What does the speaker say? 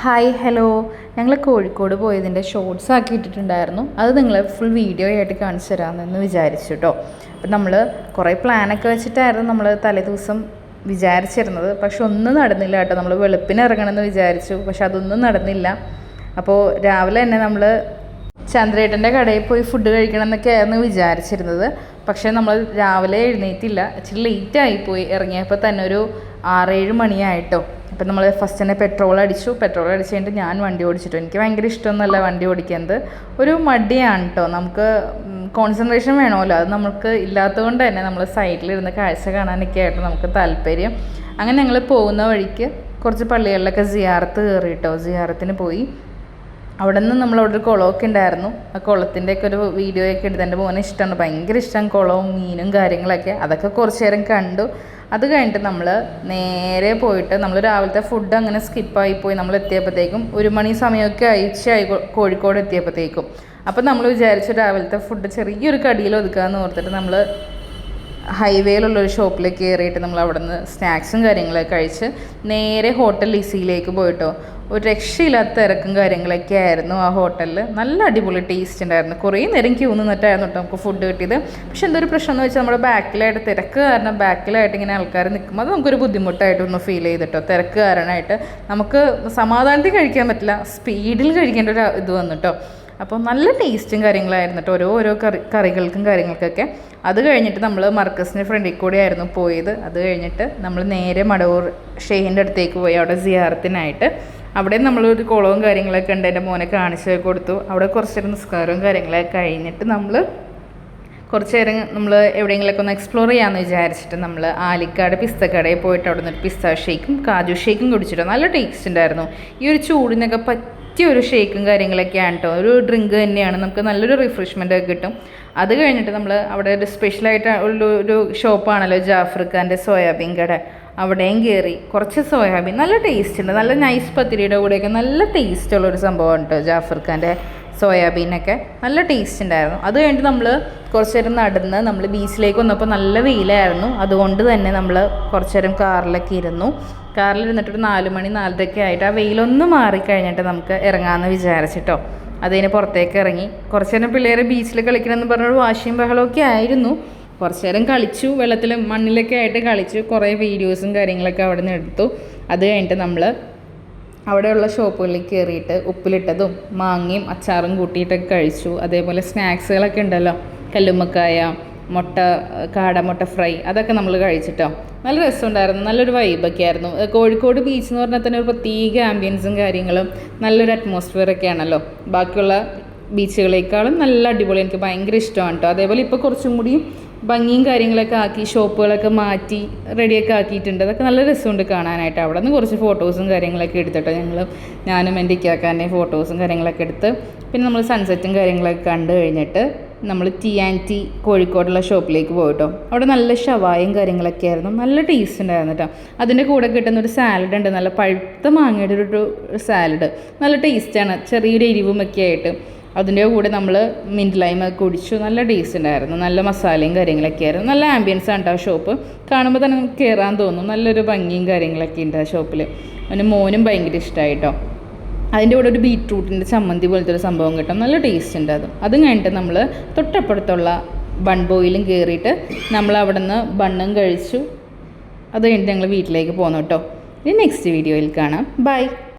Hi hello, ഞങ്ങൾ കോഴിക്കോട് പോയതിൻ്റെ shorts ആക്കി ഇട്ടിട്ടുണ്ടായിരുന്നു. അത് നിങ്ങളെ ഫുൾ വീഡിയോ ആയിട്ട് കാണിച്ചു തരാമെന്ന് വിചാരിച്ചു കേട്ടോ. അപ്പം നമ്മൾ കുറേ പ്ലാനൊക്കെ വെച്ചിട്ടായിരുന്നു നമ്മൾ തലേദിവസം വിചാരിച്ചിരുന്നത്. പക്ഷെ ഒന്നും നടന്നില്ല കേട്ടോ. നമ്മൾ വെളുപ്പിന് ഇറങ്ങണമെന്ന് വിചാരിച്ചു, പക്ഷെ അതൊന്നും നടന്നില്ല. അപ്പോൾ രാവിലെ തന്നെ നമ്മൾ ചന്ദ്രേട്ടൻ്റെ കടയിൽ പോയി ഫുഡ് കഴിക്കണം എന്നൊക്കെയായിരുന്നു വിചാരിച്ചിരുന്നത്. പക്ഷേ നമ്മൾ രാവിലെ എഴുന്നേറ്റില്ല, ഇച്ചിരി ലേറ്റായിപ്പോയി. ഇറങ്ങിയപ്പോൾ തന്നെ ഒരു 6-7 മണിയായിട്ടോ. അപ്പം നമ്മൾ ഫസ്റ്റ് തന്നെ പെട്രോൾ അടിച്ചു കഴിഞ്ഞിട്ട് ഞാൻ വണ്ടി ഓടിച്ചിട്ടു. എനിക്ക് ഭയങ്കര ഇഷ്ടമൊന്നുമല്ല വണ്ടി ഓടിക്കുന്നത്, ഒരു മടിയാണ് കേട്ടോ. നമുക്ക് കോൺസെൻട്രേഷൻ വേണമല്ലോ, അത് നമുക്ക് ഇല്ലാത്തതുകൊണ്ട് തന്നെ നമ്മൾ സൈഡിലിരുന്ന് കാഴ്ച കാണാനൊക്കെ ആയിട്ട് നമുക്ക് താല്പര്യം. അങ്ങനെ ഞങ്ങൾ പോകുന്ന വഴിക്ക് കുറച്ച് പള്ളികളിലൊക്കെ സിയാറത്ത് കയറി കേട്ടോ. സിയാറത്തിന് പോയി. അവിടെ നിന്ന് നമ്മളവിടെ ഒരു കുളമൊക്കെ ഉണ്ടായിരുന്നു. ആ കുളത്തിൻ്റെയൊക്കെ ഒരു വീഡിയോ ഒക്കെ എടുത്ത് എൻ്റെ മോനെ ഇഷ്ടമാണ്, ഭയങ്കര ഇഷ്ടം കുളവും മീനും കാര്യങ്ങളൊക്കെ. അതൊക്കെ കുറച്ച് നേരം കണ്ടു. അത് കഴിഞ്ഞിട്ട് നമ്മൾ നേരെ പോയിട്ട് നമ്മൾ രാവിലത്തെ ഫുഡ് അങ്ങനെ സ്കിപ്പായിപ്പോയി. നമ്മൾ എത്തിയപ്പോഴത്തേക്കും 1 മണി സമയമൊക്കെ ആയി കോഴിക്കോട് എത്തിയപ്പോഴത്തേക്കും. അപ്പം നമ്മൾ വിചാരിച്ചു രാവിലത്തെ ഫുഡ് ചെറിയൊരു കടിയിൽ ഒതുക്കാമെന്ന് ഓർത്തിട്ട് നമ്മൾ ഹൈവേയിലുള്ളൊരു ഷോപ്പിലേക്ക് കയറിയിട്ട് നമ്മൾ അവിടെ നിന്ന് സ്നാക്സും കാര്യങ്ങളൊക്കെ കഴിച്ച് നേരെ ഹോട്ടൽ ലിസിയിലേക്ക് പോയിട്ടോ. ഒരു രക്ഷയില്ലാത്ത തിരക്കും കാര്യങ്ങളൊക്കെ ആയിരുന്നു ആ ഹോട്ടലിൽ. നല്ല അടിപൊളി ടേസ്റ്റ് ഉണ്ടായിരുന്നു. കുറേ നേരം ക്യൂ നിന്നിട്ടായിരുന്നു കേട്ടോ നമുക്ക് ഫുഡ് കിട്ടിയത്. പക്ഷെ എന്തൊരു പ്രശ്നം എന്ന് വെച്ചാൽ നമ്മുടെ ബാക്കിലായിട്ട് തിരക്ക് കാരണം ബാക്കിലായിട്ട് ഇങ്ങനെ ആൾക്കാർ നിൽക്കുമ്പോൾ അത് നമുക്കൊരു ബുദ്ധിമുട്ടായിട്ടൊന്ന് ഫീൽ ചെയ്തിട്ടോ. തിരക്ക് കാരണമായിട്ട് നമുക്ക് സമാധാനത്തിൽ കഴിക്കാൻ പറ്റില്ല, സ്പീഡിൽ കഴിക്കേണ്ട ഒരു ഇത് വന്നിട്ടോ. അപ്പോൾ നല്ല ടേസ്റ്റും കാര്യങ്ങളായിരുന്നു കേട്ടോ ഓരോ കറികൾക്കും കാര്യങ്ങൾക്കൊക്കെ. അത് കഴിഞ്ഞിട്ട് നമ്മൾ മർക്കസിൻ്റെ ഫ്രണ്ടിൽ കൂടെ ആയിരുന്നു പോയത്. അത് കഴിഞ്ഞിട്ട് നമ്മൾ നേരെ മടവൂർ ഷെയ്ഖിൻ്റെ അടുത്തേക്ക് പോയി, അവിടെ സിയാറത്തിനായിട്ട്. അവിടെ നമ്മളൊരു കുളവും കാര്യങ്ങളൊക്കെ ഉണ്ട്, എൻ്റെ മോനെ കാണിച്ചു കൊടുത്തു. അവിടെ കുറച്ച് നേരം നിസ്കാരവും കാര്യങ്ങളൊക്കെ കഴിഞ്ഞിട്ട് നമ്മൾ കുറച്ച് നേരം നമ്മൾ എവിടെയെങ്കിലുമൊക്കെ ഒന്ന് എക്സ്പ്ലോർ ചെയ്യാമെന്ന് വിചാരിച്ചിട്ട് നമ്മൾ ആലിക്കാട് പിസ്തക്കടയിൽ പോയിട്ട് അവിടെ നിന്ന് പിസ്ത ഷേക്കും കാജു ഷേക്കും കുടിച്ചിട്ടോ. നല്ല ടേസ്റ്റ് ഉണ്ടായിരുന്നു. ഈ ഒരു ചൂടിനൊക്കെ പറ്റിയൊരു ഷേക്കും കാര്യങ്ങളൊക്കെയാണ് കേട്ടോ. ഒരു ഡ്രിങ്ക് തന്നെയാണ്, നമുക്ക് നല്ലൊരു റിഫ്രഷ്മെൻ്റ് ഒക്കെ കിട്ടും. അത് കഴിഞ്ഞിട്ട് നമ്മൾ അവിടെ ഒരു സ്പെഷ്യലായിട്ട് ഒരു ഷോപ്പാണല്ലോ ജാഫർ ഖാൻ്റെ സോയാബീൻ കട, അവിടെയും കയറി കുറച്ച് സോയാബീൻ നല്ല ടേസ്റ്റ് ഉണ്ട്. നല്ല നൈസ് പത്തിരിയുടെ കൂടെയൊക്കെ നല്ല ടേസ്റ്റുള്ളൊരു സംഭവമാണ് കേട്ടോ ജാഫർ ഖാൻ്റെ സോയാബീനൊക്കെ. നല്ല ടേസ്റ്റ് ഉണ്ടായിരുന്നു. അത് കഴിഞ്ഞിട്ട് നമ്മൾ കുറച്ച് നേരം നടന്ന് നമ്മൾ ബീച്ചിലേക്ക് വന്നപ്പോൾ നല്ല വെയിലായിരുന്നു. അതുകൊണ്ട് തന്നെ നമ്മൾ കുറച്ച് നേരം കാറിലൊക്കെ ഇരുന്നു. കാറിലിരുന്നിട്ടൊരു 4 മണി 4:30 ആയിട്ട് ആ വെയിലൊന്ന് മാറിക്കഴിഞ്ഞിട്ട് നമുക്ക് ഇറങ്ങാമെന്ന് വിചാരിച്ചിട്ടോ. അതിന് പുറത്തേക്ക് ഇറങ്ങി. കുറച്ച് നേരം പിള്ളേരെ ബീച്ചിൽ കളിക്കണമെന്ന് പറഞ്ഞൊരു വാശിയും ബഹളമൊക്കെ ആയിരുന്നു. കുറച്ച് നേരം കളിച്ചു, വെള്ളത്തിൽ മണ്ണിലൊക്കെ ആയിട്ട് കളിച്ചു. കുറേ വീഡിയോസും കാര്യങ്ങളൊക്കെ അവിടെ നിന്ന് എടുത്തു. അത് കഴിഞ്ഞിട്ട് നമ്മൾ അവിടെയുള്ള ഷോപ്പുകളിൽ കയറിയിട്ട് ഉപ്പിലിട്ടതും മാങ്ങയും അച്ചാറും കൂട്ടിയിട്ടൊക്കെ കഴിച്ചു. അതേപോലെ സ്നാക്സുകളൊക്കെ ഉണ്ടല്ലോ, കല്ലുമ്മക്കായ, മുട്ട, കാടമുട്ട ഫ്രൈ, അതൊക്കെ നമ്മൾ കഴിച്ചിട്ടോ. നല്ല രസമുണ്ടായിരുന്നു, നല്ലൊരു വൈബൊക്കെ ആയിരുന്നു. കോഴിക്കോട് ബീച്ച് എന്ന് പറഞ്ഞാൽ തന്നെ ഒരു പ്രത്യേക ആംബിയൻസും കാര്യങ്ങളും നല്ലൊരു അറ്റ്മോസ്ഫിയറൊക്കെ ആണല്ലോ. ബാക്കിയുള്ള ബീച്ചുകളേക്കാളും നല്ല അടിപൊളി, എനിക്ക് ഭയങ്കര ഇഷ്ടമാണ് കേട്ടോ. അതേപോലെ ഇപ്പോൾ കുറച്ചും കൂടി ഭംഗിയും കാര്യങ്ങളൊക്കെ ആക്കി ഷോപ്പുകളൊക്കെ മാറ്റി റെഡിയൊക്കെ ആക്കിയിട്ടുണ്ട്. അതൊക്കെ നല്ല രസമുണ്ട് കാണാനായിട്ട്. അവിടെ നിന്ന് കുറച്ച് ഫോട്ടോസും കാര്യങ്ങളൊക്കെ എടുത്തിട്ടോ ഞാനും എൻ്റെ ഇക്കാക്കാൻ്റെ ഫോട്ടോസും കാര്യങ്ങളൊക്കെ എടുത്ത് പിന്നെ നമ്മൾ സൺസെറ്റും കാര്യങ്ങളൊക്കെ കണ്ടു കഴിഞ്ഞിട്ട് നമ്മൾ T&T കോഴിക്കോടുള്ള ഷോപ്പിലേക്ക് പോയിട്ടോ. അവിടെ നല്ല ഷവായും കാര്യങ്ങളൊക്കെ ആയിരുന്നു, നല്ല ടേസ്റ്റ് ഉണ്ടായിരുന്നു കേട്ടോ. അതിൻ്റെ കൂടെ കിട്ടുന്ന ഒരു സാലഡ് ഉണ്ട്, നല്ല പഴുത്ത മാങ്ങയുടെ ഒരു സാലഡ്, നല്ല ടേസ്റ്റാണ്, ചെറിയൊരു എരിവുമൊക്കെ ആയിട്ട്. അതിൻ്റെ കൂടെ നമ്മൾ മിൻറ്റ് ലൈമൊക്കെ കുടിച്ചു. നല്ല ടേസ്റ്റ് ഉണ്ടായിരുന്നു, നല്ല മസാലയും കാര്യങ്ങളൊക്കെ ആയിരുന്നു. നല്ല ആംബിയൻസ് ആണ് കേട്ടോ ആ ഷോപ്പ്. കാണുമ്പോൾ തന്നെ നമുക്ക് കയറാൻ തോന്നും. നല്ലൊരു ഭംഗിയും കാര്യങ്ങളൊക്കെ ഉണ്ട് ആ ഷോപ്പിൽ. അവന് മോനും ഭയങ്കര ഇഷ്ടമായിട്ടോ. അതിൻ്റെ കൂടെ ഒരു ബീറ്റ്റൂട്ടിൻ്റെ ചമ്മന്തി പോലത്തെ ഒരു സംഭവം കിട്ടും, നല്ല ടേസ്റ്റ് ഉണ്ട് അതും കഴിഞ്ഞിട്ട് നമ്മൾ തൊട്ടപ്പുറത്തുള്ള ബൺ ബോയിലും കയറിയിട്ട് നമ്മൾ അവിടെ നിന്ന് ബണ്ണും കഴിച്ചു. അത് കഴിഞ്ഞിട്ട് ഞങ്ങൾ വീട്ടിലേക്ക് പോന്നു കേട്ടോ. ഇനി നെക്സ്റ്റ് വീഡിയോയിൽ കാണാം. ബൈ.